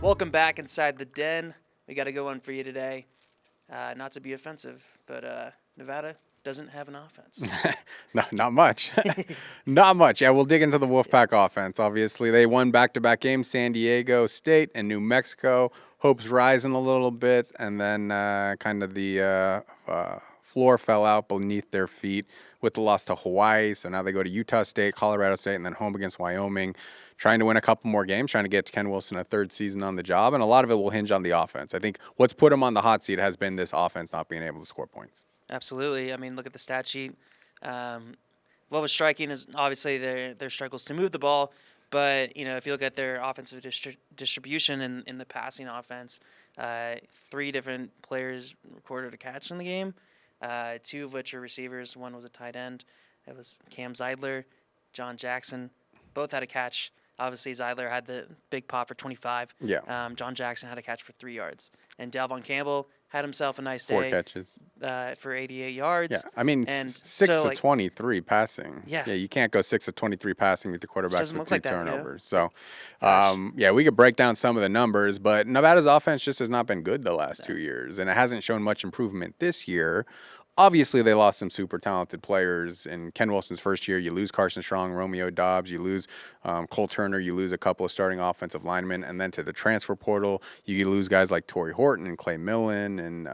Welcome back inside the den. We got to go on for you today. Not to be offensive, but Nevada doesn't have an offense. No, not much. Not much. Yeah, we'll dig into the Wolfpack offense. Obviously, they won back-to-back games, San Diego State and New Mexico. Hopes rising a little bit, and then kind of the floor fell out beneath their feet with the loss to Hawaii. So now they go to Utah State, Colorado State, and then home against Wyoming, trying to win a couple more games, trying to get Ken Wilson a third season on the job. And a lot of it will hinge on the offense. I think what's put him on the hot seat has been this offense not being able to score points. Absolutely. I mean, look at the stat sheet. What was striking is obviously their struggles to move the ball. But, if you look at their offensive distribution in the passing offense, 3 different players recorded a catch in the game, 2 of which are receivers. One was a tight end. It was Cam Zeidler, John Jackson. Both had a catch. Obviously, Zeidler had the big pop for 25. Yeah. John Jackson had a catch for 3 yards. And Dalvin Campbell had himself a nice day. 4 catches. For 88 yards. Yeah, I mean, and 6 of 23 passing. Yeah. You can't go 6 of 23 passing with the quarterbacks with 3 like that, turnovers. So, we could break down some of the numbers, but Nevada's offense just has not been good the last 2 years, and it hasn't shown much improvement this year. Obviously, they lost some super talented players. In Ken Wilson's first year, you lose Carson Strong, Romeo Dobbs, you lose Cole Turner, you lose a couple of starting offensive linemen, and then to the transfer portal, you lose guys like Torrey Horton and Clay Millen, and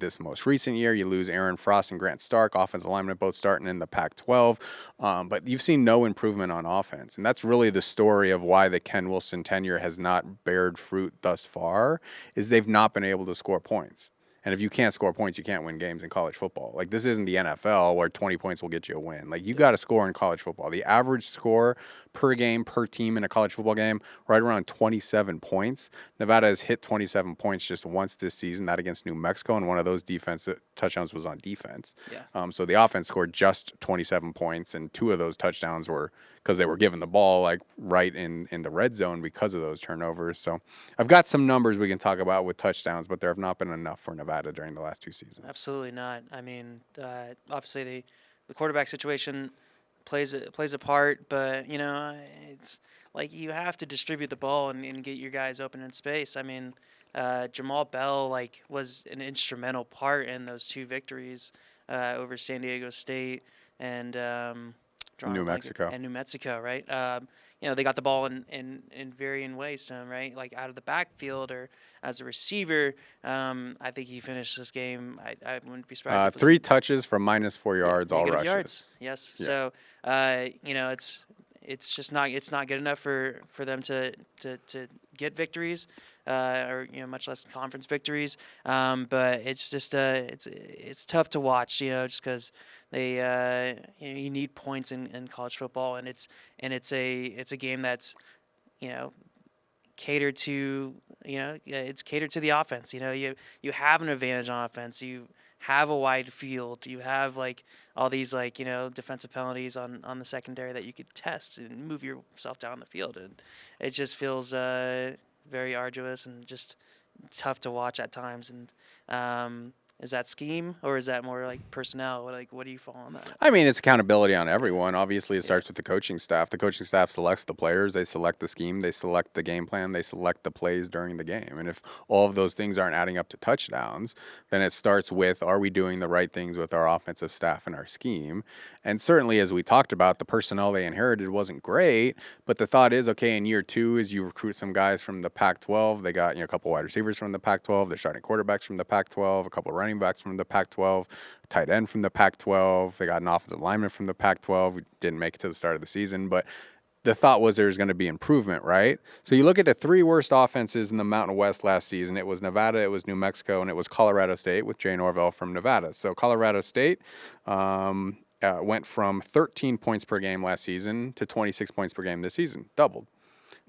this most recent year, you lose Aaron Frost and Grant Stark, offensive linemen, both starting in the Pac-12. But you've seen no improvement on offense, and that's really the story of why the Ken Wilson tenure has not bared fruit thus far, is they've not been able to score points. And if you can't score points, you can't win games in college football. Like, this isn't the NFL where 20 points will get you a win. Like, you got to score in college football. The average score per game, per team in a college football game, right around 27 points. Nevada has hit 27 points just once this season, that against New Mexico, and one of those defensive touchdowns was on defense. Yeah. So the offense scored just 27 points, and 2 of those touchdowns were because they were given the ball like right in the red zone because of those turnovers. So I've got some numbers we can talk about with touchdowns, but there have not been enough for Nevada during the last 2 seasons. Absolutely not. I mean, obviously the quarterback situation plays a part, but it's like you have to distribute the ball and get your guys open in space. I mean, Jamal Bell was an instrumental part in those 2 victories over San Diego State and New Mexico. And New Mexico, right? They got the ball in varying ways to him, right? Like out of the backfield or as a receiver. I think he finished this game. I wouldn't be surprised. 3 touches for -4 yards, all rushes. Yards. Yes. Yeah. So, it's just not good enough for them to get victories, or much less conference victories. But it's just it's tough to watch, just because they you need points in college football, and it's a game that's catered to it's catered to the offense. You have an advantage on offense. You have a wide field. You have all these defensive penalties on the secondary that you could test and move yourself down the field, and it just feels very arduous and just tough to watch at times. And is that scheme or is that more personnel? What do you fall on that? I mean, it's accountability on everyone. Obviously, it starts with the coaching staff. The coaching staff selects the players. They select the scheme. They select the game plan. They select the plays during the game. And if all of those things aren't adding up to touchdowns, then it starts with, are we doing the right things with our offensive staff and our scheme? And certainly, as we talked about, the personnel they inherited wasn't great. But the thought is, okay, in year 2, as you recruit some guys from the Pac-12, they got a couple wide receivers from the Pac-12. They're starting quarterbacks from the Pac-12, a couple of running backs from the Pac-12, tight end from the Pac-12. They got an offensive lineman from the Pac-12 who didn't make it to the start of the season. But the thought was there was going to be improvement, right? So you look at the 3 worst offenses in the Mountain West last season. It was Nevada, it was New Mexico, and it was Colorado State with Jay Norvell from Nevada. So Colorado State went from 13 points per game last season to 26 points per game this season, doubled.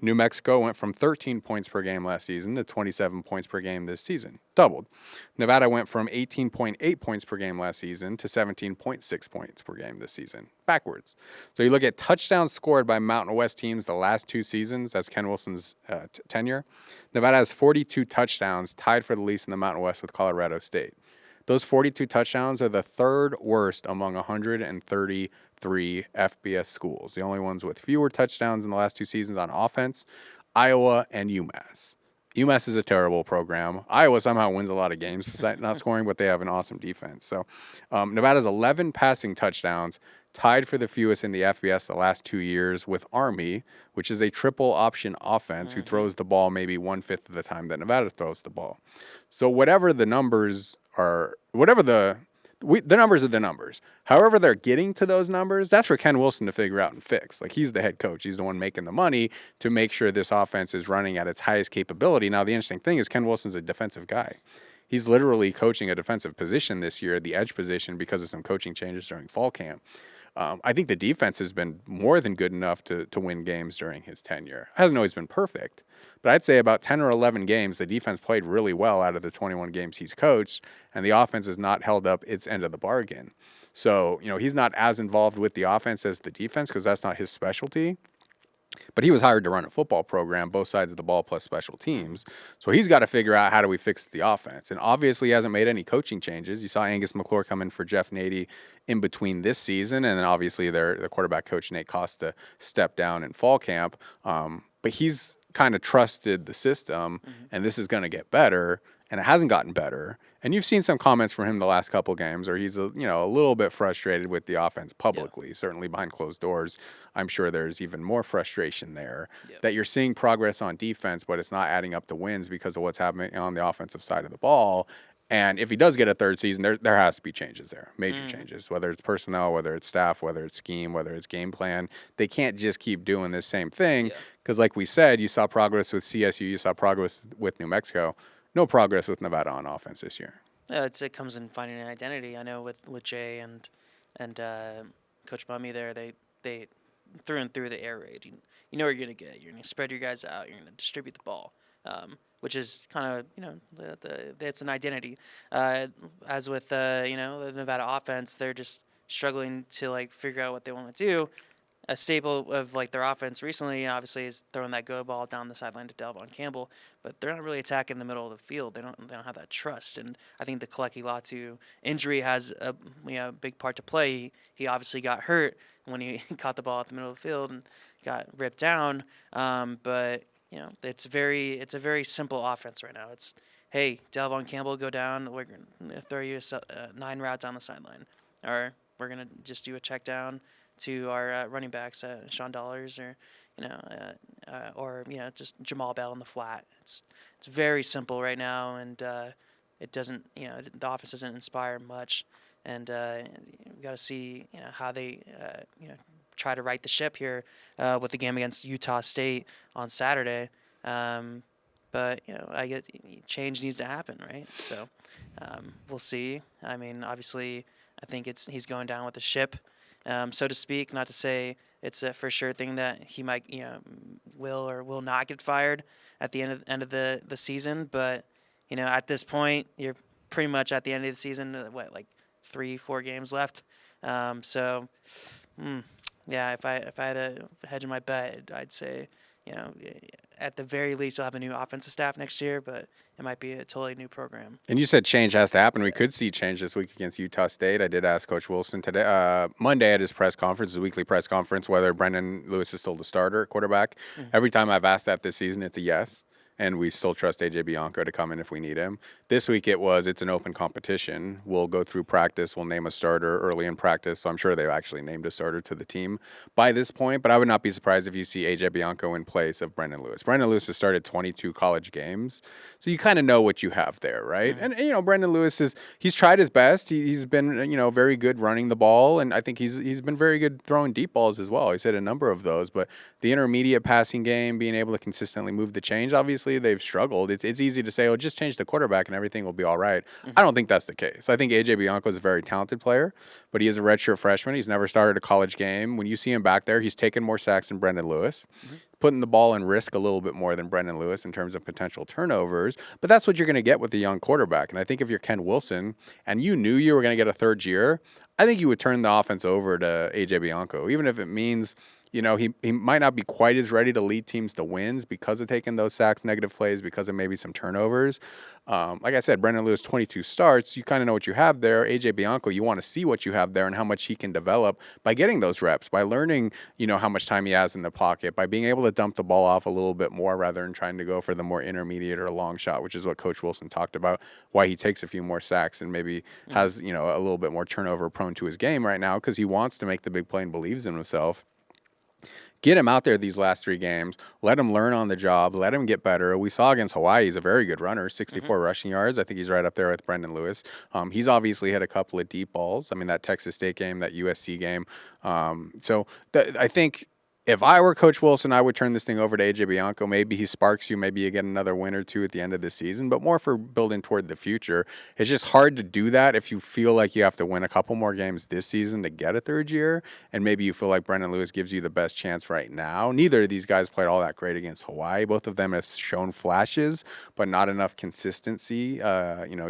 New Mexico went from 13 points per game last season to 27 points per game this season, doubled. Nevada went from 18.8 points per game last season to 17.6 points per game this season, backwards. So you look at touchdowns scored by Mountain West teams the last 2 seasons, that's Ken Wilson's tenure. Nevada has 42 touchdowns, tied for the least in the Mountain West with Colorado State. Those 42 touchdowns are the 3rd worst among 133 FBS schools. The only ones with fewer touchdowns in the last 2 seasons on offense, Iowa and UMass. UMass is a terrible program. Iowa somehow wins a lot of games despite not scoring, but they have an awesome defense. So Nevada's 11 passing touchdowns, tied for the fewest in the FBS the last 2 years with Army, which is a triple option offense who throws the ball maybe 1/5 of the time that Nevada throws the ball. So whatever the numbers are, the numbers are the numbers. However they're getting to those numbers, that's for Ken Wilson to figure out and fix. Like, he's the head coach. He's the one making the money to make sure this offense is running at its highest capability. Now, the interesting thing is Ken Wilson's a defensive guy. He's literally coaching a defensive position this year, the edge position, because of some coaching changes during fall camp. I think the defense has been more than good enough to win games during his tenure. It hasn't always been perfect, but I'd say about 10 or 11 games, the defense played really well out of the 21 games he's coached, and the offense has not held up its end of the bargain. So, he's not as involved with the offense as the defense because that's not his specialty. But he was hired to run a football program, both sides of the ball plus special teams. So he's got to figure out how do we fix the offense. And obviously he hasn't made any coaching changes. You saw Angus McClure come in for Jeff Nady in between this season. And then obviously the quarterback coach, Nate Costa, stepped down in fall camp. But he's kind of trusted the system, and this is going to get better. And it hasn't gotten better. And you've seen some comments from him the last couple games, or he's a little bit frustrated with the offense publicly. Yeah. Certainly behind closed doors, I'm sure there's even more frustration there. Yeah. That you're seeing progress on defense, but it's not adding up to wins because of what's happening on the offensive side of the ball. And if he does get a third season, there has to be changes there, major changes, whether it's personnel, whether it's staff, whether it's scheme, whether it's game plan. They can't just keep doing the same thing because, like we said, you saw progress with CSU, you saw progress with New Mexico. No progress with Nevada on offense this year. Yeah, it comes in finding an identity. I know with Jay and Coach Mummy there, they through and through the air raid. You know what you're going to get. You're going to spread your guys out. You're going to distribute the ball, which is kind of it's an identity. As with the Nevada offense, they're just struggling to figure out what they want to do. A staple of their offense recently, obviously, is throwing that go ball down the sideline to Delvon Campbell, but they're not really attacking the middle of the field. They don't have that trust, and I think the Kaleki Latu injury has a big part to play. He obviously got hurt when he caught the ball at the middle of the field and got ripped down. But it's a very simple offense right now. It's, hey, Delvon Campbell, go down. We're gonna throw you 9 routes down the sideline, or we're gonna just do a check down to our running backs, Sean Dollars, or just Jamal Bell in the flat. It's very simple right now, and it doesn't the offense doesn't inspire much, and we got to see how they try to right the ship here with the game against Utah State on Saturday. But I get change needs to happen, right? So we'll see. I mean, obviously, I think he's going down with the ship. So to speak, not to say it's a for sure thing that he might, will or will not get fired at the end of the season. But, at this point, you're pretty much at the end of the season, 3-4 games left. If I had a hedge in my bet, I'd say, at the very least, I'll have a new offensive staff next year, but it might be a totally new program. And you said change has to happen. We could see change this week against Utah State. I did ask Coach Wilson today, Monday at his press conference, his weekly press conference, whether Brendan Lewis is still the starter at quarterback. Mm-hmm. Every time I've asked that this season, it's a yes. And we still trust AJ Bianco to come in if we need him. This week it's an open competition. We'll go through practice. We'll name a starter early in practice. So I'm sure they've actually named a starter to the team by this point. But I would not be surprised if you see AJ Bianco in place of Brendan Lewis. Brendan Lewis has started 22 college games. So you kind of know what you have there, right? Mm-hmm. And, Brendan Lewis he's tried his best. He's been, very good running the ball. And I think he's been very good throwing deep balls as well. He's hit a number of those. But the intermediate passing game, being able to consistently move the chains, obviously, they've struggled. It's easy to say, just change the quarterback and everything will be all right. Mm-hmm. I don't think that's the case. I think AJ Bianco is a very talented player, but he is a redshirt freshman. He's never started a college game. When you see him back there, he's taken more sacks than Brendan Lewis, putting the ball in risk a little bit more than Brendan Lewis in terms of potential turnovers. But that's what you're going to get with the young quarterback. And I think if you're Ken Wilson and you knew you were going to get a third year, I think you would turn the offense over to AJ Bianco, even if it means he might not be quite as ready to lead teams to wins because of taking those sacks, negative plays, because of maybe some turnovers. Like I said, Brendan Lewis, 22 starts. You kind of know what you have there. AJ Bianco, you want to see what you have there and how much he can develop by getting those reps, by learning, how much time he has in the pocket, by being able to dump the ball off a little bit more rather than trying to go for the more intermediate or long shot, which is what Coach Wilson talked about, why he takes a few more sacks and maybe has, a little bit more turnover prone to his game right now because he wants to make the big play and believes in himself. Get him out there these last 3 games. Let him learn on the job. Let him get better. We saw against Hawaii, he's a very good runner, 64 rushing yards. I think he's right up there with Brendan Lewis. He's obviously had a couple of deep balls. I mean, that Texas State game, that USC game. I think if I were Coach Wilson, I would turn this thing over to AJ Bianco. Maybe he sparks you. Maybe you get another win or 2 at the end of the season, but more for building toward the future. It's just hard to do that if you feel like you have to win a couple more games this season to get a 3rd year, and maybe you feel like Brendan Lewis gives you the best chance right now. Neither of these guys played all that great against Hawaii. Both of them have shown flashes, but not enough consistency,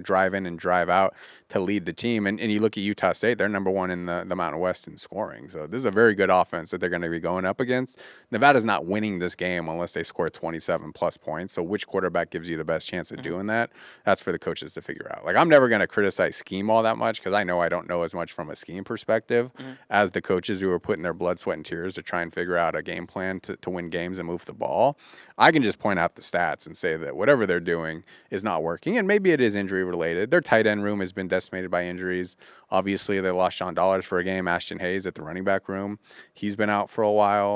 drive in and drive out to lead the team. And you look at Utah State, they're number 1 in the Mountain West in scoring. So this is a very good offense that they're going to be going up against. Nevada's not winning this game unless they score 27 plus points. So which quarterback gives you the best chance of doing that? That's for the coaches to figure out. Like, I'm never going to criticize scheme all that much because I know I don't know as much from a scheme perspective as the coaches who are putting their blood, sweat, and tears to try and figure out a game plan to win games and move the ball. I can just point out the stats and say that whatever they're doing is not working, and maybe it is injury related. Their tight end room has been decimated by injuries. Obviously, they lost Sean Dollars for a game. Ashton Hayes at the running back room, he's been out for a while.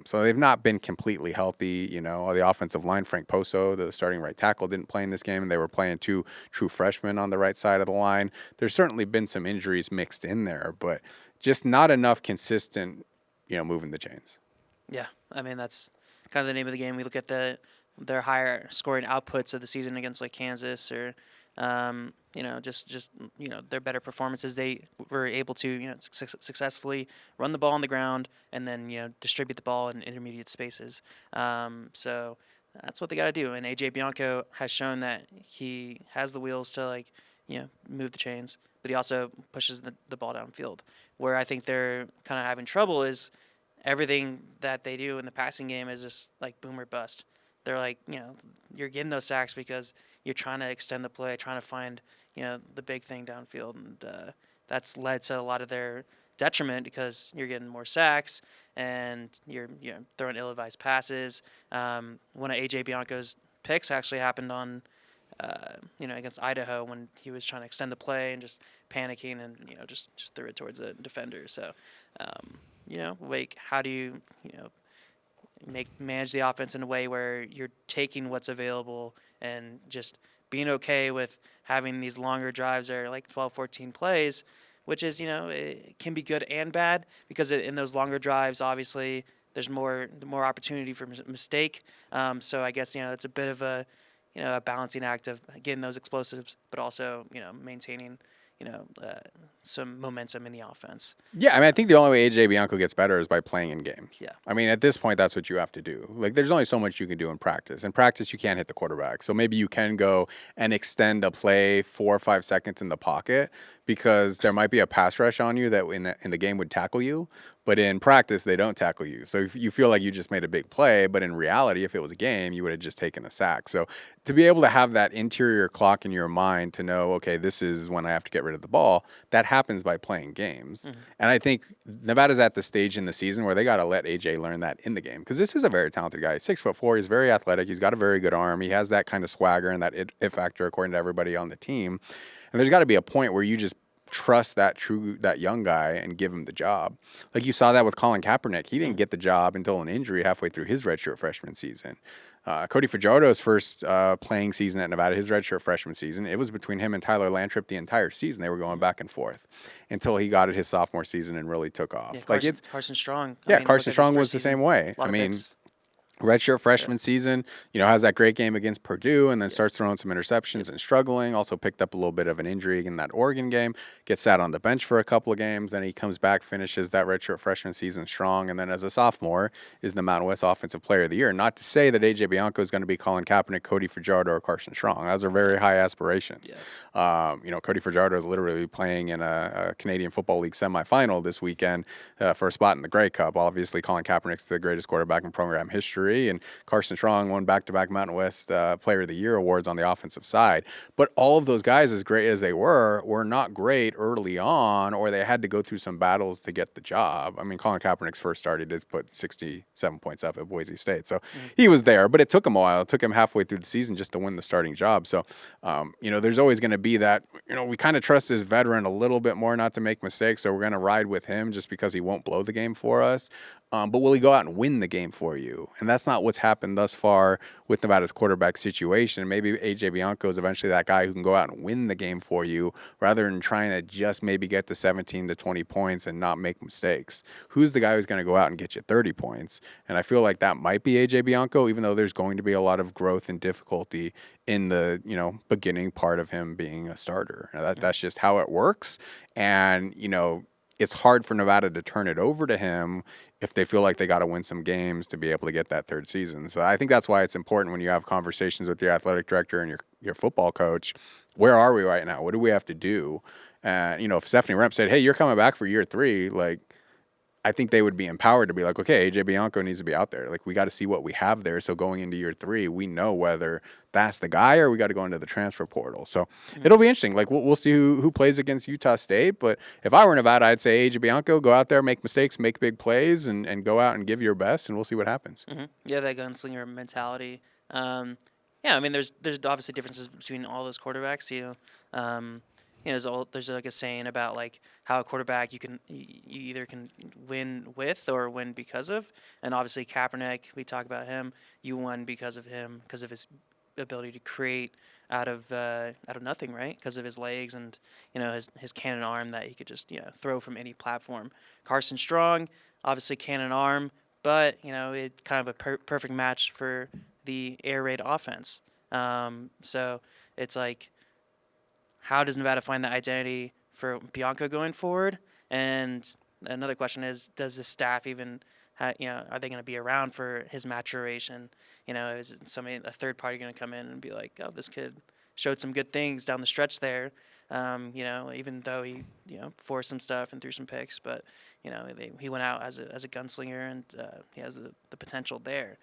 So they've not been completely healthy. The offensive line, Frank Poso, the starting right tackle, didn't play in this game, and they were playing 2 true freshmen on the right side of the line. There's certainly been some injuries mixed in there, but just not enough consistent, moving the chains. Yeah, I mean, that's kind of the name of the game. We look at their higher scoring outputs of the season against like Kansas or just their better performances. They were able to successfully run the ball on the ground and then distribute the ball in intermediate spaces. So that's what they got to do. And AJ Bianco has shown that he has the wheels to move the chains, but he also pushes the ball downfield. Where I think they're kind of having trouble is everything that they do in the passing game is just like boom or bust. They're like, you're getting those sacks because you're trying to extend the play, trying to find, the big thing downfield. And that's led to a lot of their detriment because you're getting more sacks and you're throwing ill-advised passes. One of A.J. Bianco's picks actually happened on, against Idaho when he was trying to extend the play and just panicking and, just threw it towards a defender. So, how do you, manage the offense in a way where you're taking what's available and just being okay with having these longer drives that are like 12, 14 plays, which is, it can be good and bad because in those longer drives, obviously, there's more opportunity for mistake. So I guess, it's a bit of a balancing act of getting those explosives, but also, maintaining, some momentum in the offense. Yeah, I mean, I think the only way AJ Bianco gets better is by playing in games. Yeah. I mean, at this point, that's what you have to do. Like, there's only so much you can do in practice. In practice, you can't hit the quarterback. So maybe you can go and extend a play 4 or 5 seconds in the pocket because there might be a pass rush on you that in the game would tackle you. But in practice, they don't tackle you. So if you feel like you just made a big play, but in reality, if it was a game, you would have just taken a sack. So to be able to have that interior clock in your mind to know, okay, this is when I have to get rid of the ball, that happens by playing games. Mm-hmm. And I think Nevada's at the stage in the season where they got to let AJ learn that in the game because this is a very talented guy. 6'4", he's very athletic. He's got a very good arm. He has that kind of swagger and that it factor according to everybody on the team. And there's got to be a point where you just trust that young guy and give him the job. Like you saw that with Colin Kaepernick. He didn't get the job until an injury halfway through his redshirt freshman season. Cody Fajardo's first playing season at Nevada, his redshirt freshman season, it was between him and Tyler Lantrip the entire season. They were going back and forth until he got it his sophomore season and really took off. Yeah, Carson Strong. Yeah, Carson Strong was the same way. I mean, redshirt freshman season, has that great game against Purdue and then starts throwing some interceptions and struggling. Also picked up a little bit of an injury in that Oregon game, gets sat on the bench for a couple of games. Then he comes back, finishes that redshirt freshman season strong. And then as a sophomore is the Mountain West Offensive Player of the Year. Not to say that A.J. Bianco is going to be Colin Kaepernick, Cody Fajardo, or Carson Strong. Those are very high aspirations. Yeah. Cody Fajardo is literally playing in a Canadian Football League semifinal this weekend for a spot in the Grey Cup. Obviously, Colin Kaepernick's the greatest quarterback in program history. And Carson Strong won back-to-back Mountain West Player of the Year awards on the offensive side. But all of those guys, as great as they were not great early on, or they had to go through some battles to get the job. I mean, Colin Kaepernick's first start, he did put 67 points up at Boise State. So he was there, but it took him a while. It took him halfway through the season just to win the starting job. So, there's always going to be that, we kind of trust this veteran a little bit more not to make mistakes, so we're going to ride with him just because he won't blow the game for us. But will he go out and win the game for you? And that's not what's happened thus far with Nevada's quarterback situation. Maybe A.J. Bianco is eventually that guy who can go out and win the game for you rather than trying to just maybe get to 17 to 20 points and not make mistakes. Who's the guy who's going to go out and get you 30 points? And I feel like that might be A.J. Bianco, even though there's going to be a lot of growth and difficulty in the, beginning part of him being a starter. That's just how it works. And, it's hard for Nevada to turn it over to him if they feel like they got to win some games to be able to get that third season. So I think that's why it's important when you have conversations with your athletic director and your football coach, where are we right now? What do we have to do? And, if Stephanie Remp said, hey, you're coming back for year 3, I think they would be empowered to be like, okay, A.J. Bianco needs to be out there. We got to see what we have there. So going into year 3, we know whether that's the guy or we got to go into the transfer portal. So it'll be interesting. We'll see who plays against Utah State. But if I were Nevada, I'd say A.J. Bianco, go out there, make mistakes, make big plays, and go out and give your best, and we'll see what happens. Mm-hmm. Yeah, that gunslinger mentality. There's obviously differences between all those quarterbacks. There's like a saying about how a quarterback you either can win with or win because of, and obviously Kaepernick, we talk about him. You won because of him, because of his ability to create out of nothing, right? Because of his legs and his cannon arm that he could just throw from any platform. Carson Strong, obviously cannon arm, but it kind of a perfect match for the air raid offense. So it's like, how does Nevada find that identity for Bianco going forward? And another question is, does the staff even, are they going to be around for his maturation? Is a third party going to come in and be like, oh, this kid showed some good things down the stretch there, even though he, forced some stuff and threw some picks, but, he went out as a gunslinger and he has the potential there.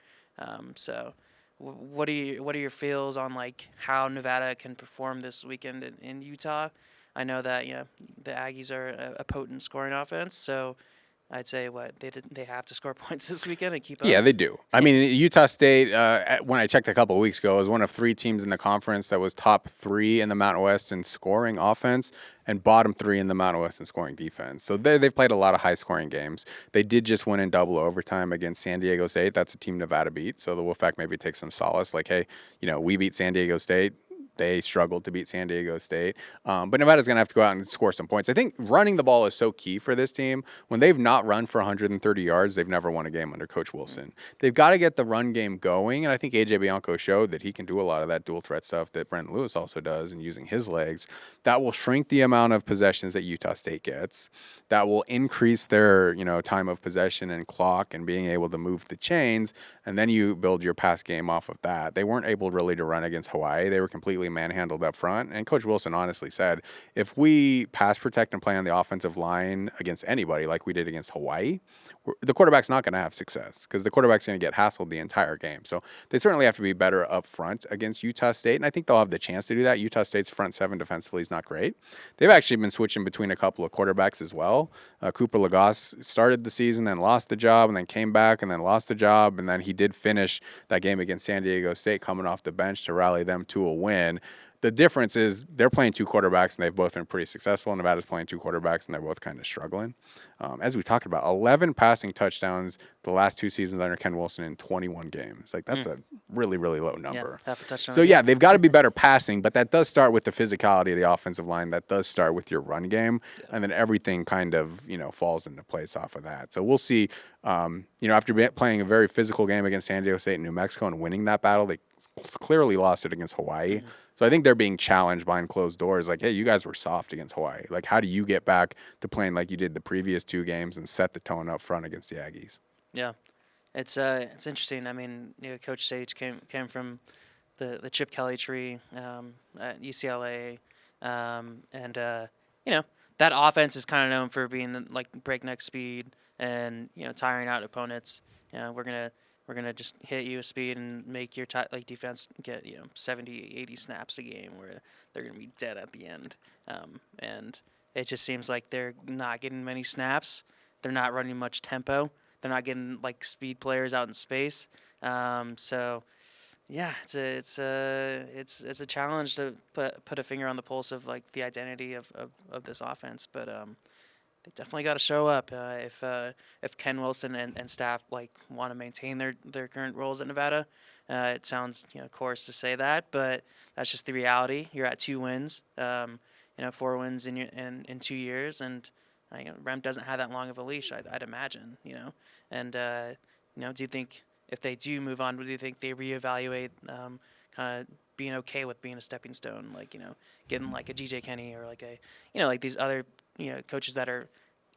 So what are your feels on how Nevada can perform this weekend in Utah? I know that the Aggies are a potent scoring offense, so I'd say they have to score points this weekend and keep up. Yeah, they do. I mean, Utah State, when I checked a couple of weeks ago, was one of 3 teams in the conference that was top 3 in the Mountain West in scoring offense and bottom 3 in the Mountain West in scoring defense. So they've played a lot of high-scoring games. They did just win in double overtime against San Diego State. That's a team Nevada beat, so the Wolfpack maybe takes some solace. Hey, we beat San Diego State. They struggled to beat San Diego State. But Nevada's going to have to go out and score some points. I think running the ball is so key for this team. When they've not run for 130 yards, they've never won a game under Coach Wilson. They've got to get the run game going, and I think A.J. Bianco showed that he can do a lot of that dual threat stuff that Brent Lewis also does, and using his legs. That will shrink the amount of possessions that Utah State gets. That will increase their time of possession and clock and being able to move the chains, and then you build your pass game off of that. They weren't able really to run against Hawaii. They were completely manhandled up front. And Coach Wilson honestly said, if we pass protect and play on the offensive line against anybody like we did against Hawaii, the quarterback's not going to have success because the quarterback's going to get hassled the entire game. So they certainly have to be better up front against Utah State, and I think they'll have the chance to do that. Utah State's front 7 defensively is not great. They've actually been switching between a couple of quarterbacks as well. Cooper Lagasse started the season, then lost the job, and then came back and then lost the job, and then he did finish that game against San Diego State coming off the bench to rally them to a win. The difference is they're playing two quarterbacks, and they've both been pretty successful. Nevada's playing two quarterbacks, and they're both kind of struggling. As we talked about, 11 passing touchdowns the last two seasons under Ken Wilson in 21 games. Like, that's a really, really low number. Yeah, half a touchdown. So, yeah, they've got to be better passing, but that does start with the physicality of the offensive line. That does start with your run game, and then everything kind of, falls into place off of that. So we'll see. After playing a very physical game against San Diego State and New Mexico and winning that battle, they clearly lost it against Hawaii. Mm-hmm. So I think they're being challenged behind closed doors. Like, hey, you guys were soft against Hawaii. Like, how do you get back to playing like you did the previous two games and set the tone up front against the Aggies? Yeah, it's interesting. I mean, Coach Sage came from the Chip Kelly tree at UCLA, and that offense is kind of known for being like breakneck speed and tiring out opponents. We're gonna just hit you with speed and make your defense get 70, 80 snaps a game where they're gonna be dead at the end. And it just seems like they're not getting many snaps. They're not running much tempo. They're not getting like speed players out in space. So yeah, it's a challenge to put a finger on the pulse of like the identity of this offense, but they definitely got to show up if Ken Wilson and staff like want to maintain their current roles at Nevada. It sounds coarse to say that, but that's just the reality. You're at 2 wins, 4 wins in 2 years, and Rem doesn't have that long of a leash. I'd imagine, and do you think if they do move on, do you think they reevaluate kind of being okay with being a stepping stone, like getting like a GJ Kenny or like a like these other coaches that are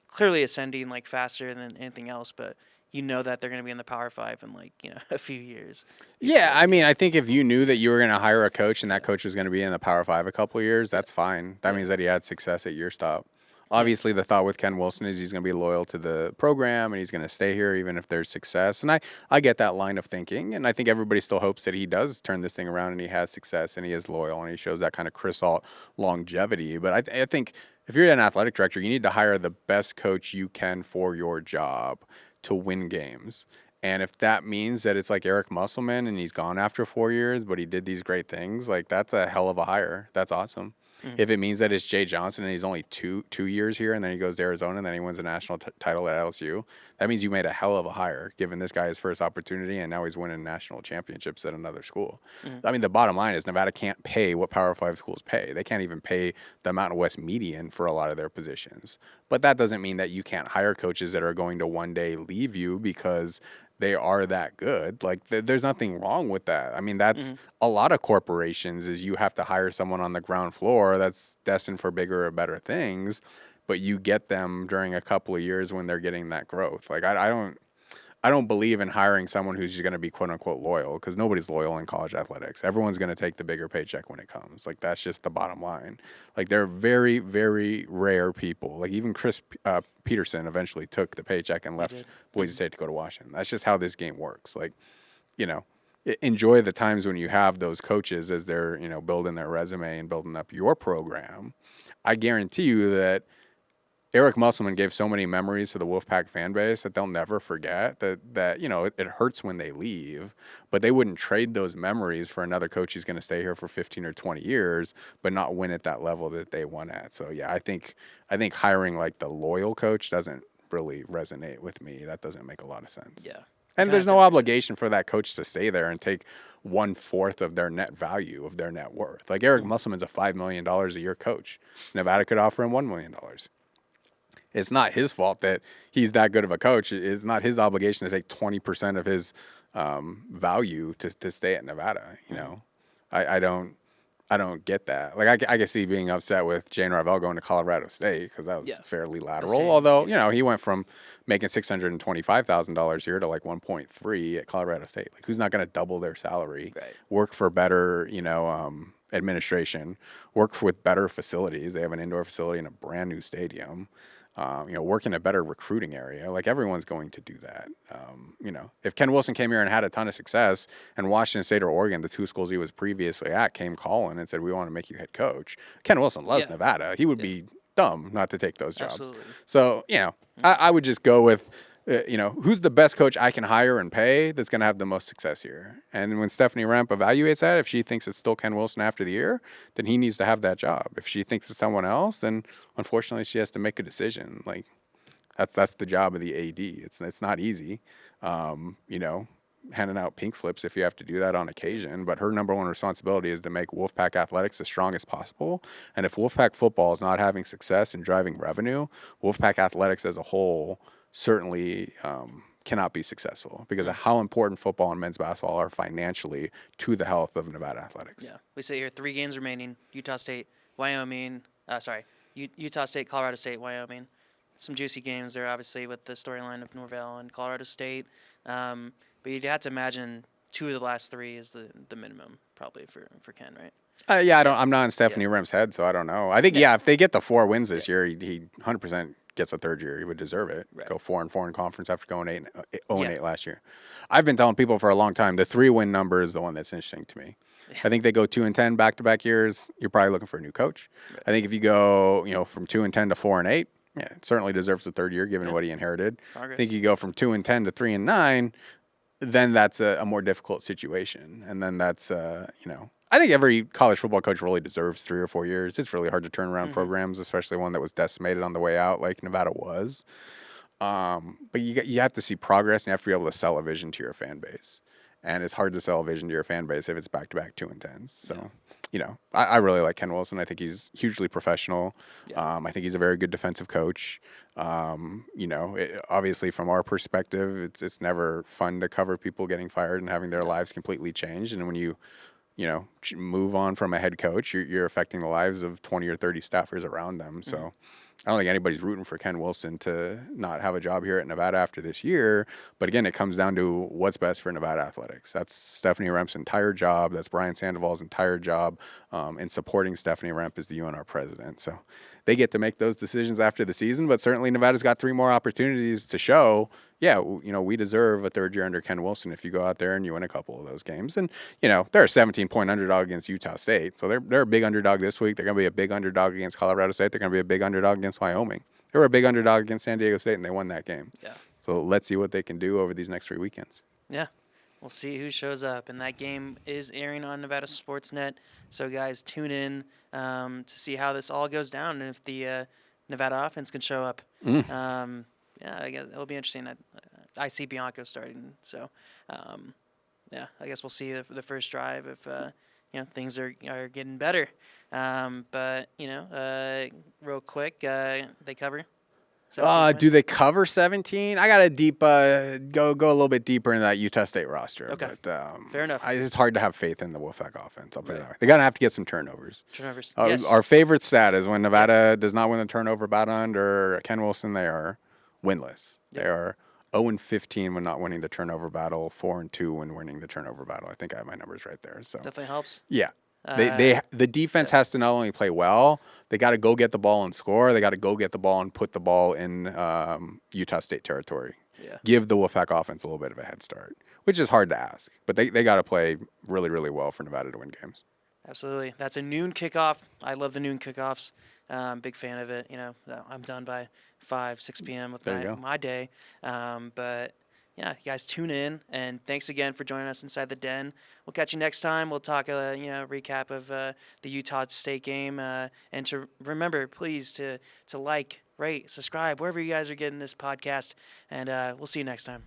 clearly ascending like faster than anything else, but that they're going to be in the Power 5 in like a few years. Yeah, I mean, I think if you knew that you were going to hire a coach and that coach was going to be in the Power 5 a couple of years, that's fine. That means that he had success at your stop. Obviously, the thought with Ken Wilson is he's going to be loyal to the program and he's going to stay here even if there's success. And I get that line of thinking, and I think everybody still hopes that he does turn this thing around and he has success and he is loyal and he shows that kind of Chris Alt longevity. But I think if you're an athletic director, you need to hire the best coach you can for your job to win games. And if that means that it's like Eric Musselman and he's gone after 4 years, but he did these great things, like that's a hell of a hire. That's awesome. Mm-hmm. If it means that it's Jay Johnson and he's only two years here and then he goes to Arizona and then he wins a national title at LSU, that means you made a hell of a hire, giving this guy his first opportunity, and now he's winning national championships at another school. Mm-hmm. I mean, the bottom line is Nevada can't pay what Power 5 schools pay. They can't even pay the Mountain West median for a lot of their positions. But that doesn't mean that you can't hire coaches that are going to one day leave you because they are that good. Like, there's nothing wrong with that. I mean, that's a lot of corporations is you have to hire someone on the ground floor that's destined for bigger or better things, but you get them during a couple of years when they're getting that growth. Like, I don't believe in hiring someone who's going to be quote unquote loyal, because nobody's loyal in college athletics. Everyone's going to take the bigger paycheck when it comes. Like, that's just the bottom line. Like, they're very, very rare people. Like, even Chris Peterson eventually took the paycheck and left Boise State to go to Washington. That's just how this game works. Like, enjoy the times when you have those coaches as they're, building their resume and building up your program. I guarantee you that Eric Musselman gave so many memories to the Wolfpack fan base that they'll never forget that it hurts when they leave, but they wouldn't trade those memories for another coach who's going to stay here for 15 or 20 years, but not win at that level that they won at. So yeah, I think hiring like the loyal coach doesn't really resonate with me. That doesn't make a lot of sense. Yeah. And there's no obligation for that coach to stay there and take 1/4 of their net value of their net worth. Like, Eric Musselman's a $5 million a year coach. Nevada could offer him $1 million. It's not his fault that he's that good of a coach. It's not his obligation to take 20% of his value to stay at Nevada. I don't get that. Like, I can see being upset with Jane Ravel going to Colorado State because that was fairly lateral. Although, he went from making $625,000 here to like 1.3 at Colorado State. Like, who's not going to double their salary? Right. Work for better, administration. Work with better facilities. They have an indoor facility and a brand new stadium. Work in a better recruiting area. Like, everyone's going to do that. If Ken Wilson came here and had a ton of success and Washington State or Oregon, the two schools he was previously at, came calling and said, we want to make you head coach. Ken Wilson loves Nevada. He would be dumb not to take those jobs. Absolutely. So, I would just go with who's the best coach I can hire and pay that's going to have the most success here? And when Stephanie Remp evaluates that, if she thinks it's still Ken Wilson after the year, then he needs to have that job. If she thinks it's someone else, then unfortunately she has to make a decision. Like that's the job of the AD. It's not easy, handing out pink slips if you have to do that on occasion. But her number one responsibility is to make Wolfpack athletics as strong as possible. And if Wolfpack football is not having success and driving revenue, Wolfpack athletics as a whole certainly cannot be successful because of how important football and men's basketball are financially to the health of Nevada athletics. Yeah, we sit here 3 games remaining: Utah State, Wyoming. Utah State, Colorado State, Wyoming. Some juicy games there, obviously, with the storyline of Norvell and Colorado State. But you'd have to imagine 2 of the last 3 is the minimum probably for Ken, right? I'm not in Stephanie Rem's head, so I don't know. I think if they get the 4 wins this year, he 100% gets a third year. He would deserve it. Right. Go 4-4 in conference after going 0-8 last year. I've been telling people for a long time the 3-win number is the one that's interesting to me. Yeah. I think they go 2-10 back-to-back years. You're probably looking for a new coach. Right. I think if you go from 2-10 to 4-8, it certainly deserves the third year given what he inherited. Progress. I think you go from 2-10 to 3-9. Then that's a more difficult situation, and then that's I think every college football coach really deserves 3 or 4 years. It's really hard to turn around programs, especially one that was decimated on the way out like Nevada was. But you have to see progress, and you have to be able to sell a vision to your fan base. And it's hard to sell a vision to your fan base if it's back-to-back 2-10s. So, I really like Ken Wilson. I think he's hugely professional. Yeah. I think he's a very good defensive coach. Obviously from our perspective, it's never fun to cover people getting fired and having their lives completely changed. And when you move on from a head coach, you're affecting the lives of 20 or 30 staffers around them. So I don't think anybody's rooting for Ken Wilson to not have a job here at Nevada after this year. But again, it comes down to what's best for Nevada athletics. That's Stephanie Remp's entire job. That's Brian Sandoval's entire job. And supporting Stephanie Remp as the UNR president. So they get to make those decisions after the season. But certainly Nevada's got 3 more opportunities to show, we deserve a third year under Ken Wilson if you go out there and you win a couple of those games. And, they're a 17-point underdog against Utah State. So they're a big underdog this week. They're going to be a big underdog against Colorado State. They're going to be a big underdog against Wyoming. They were a big underdog against San Diego State, and they won that game. Yeah. So let's see what they can do over these next 3 weekends. Yeah. We'll see who shows up. And that game is airing on Nevada Sportsnet. So, guys, tune in to see how this all goes down and if the Nevada offense can show up. I guess it'll be interesting. I see Bianco starting. So, I guess we'll see the first drive if, things are getting better. But, real quick, they cover. Do they cover 17? I got to go a little bit deeper into that Utah State roster. Okay. But, fair enough. It's hard to have faith in the Wolfpack offense. I'll put it that way. They're going to have to get some turnovers. Yes. Our favorite stat is when Nevada does not win the turnover battle under Ken Wilson, they are winless. Yep. They are 0-15 when not winning the turnover battle, 4-2 when winning the turnover battle. I think I have my numbers right there. So definitely helps. Yeah. The defense has to not only play well, they got to go get the ball and score. They got to go get the ball and put the ball in Utah State territory. Yeah. Give the Wolfpack offense a little bit of a head start, which is hard to ask. But they got to play really, really well for Nevada to win games. Absolutely. That's a noon kickoff. I love the noon kickoffs. Big fan of it. I'm done by 5, 6 p.m. with my day. But yeah, you guys tune in, and thanks again for joining us inside the den. We'll catch you next time. We'll talk recap of the Utah State game, and to remember, please to like, rate, subscribe wherever you guys are getting this podcast, and we'll see you next time.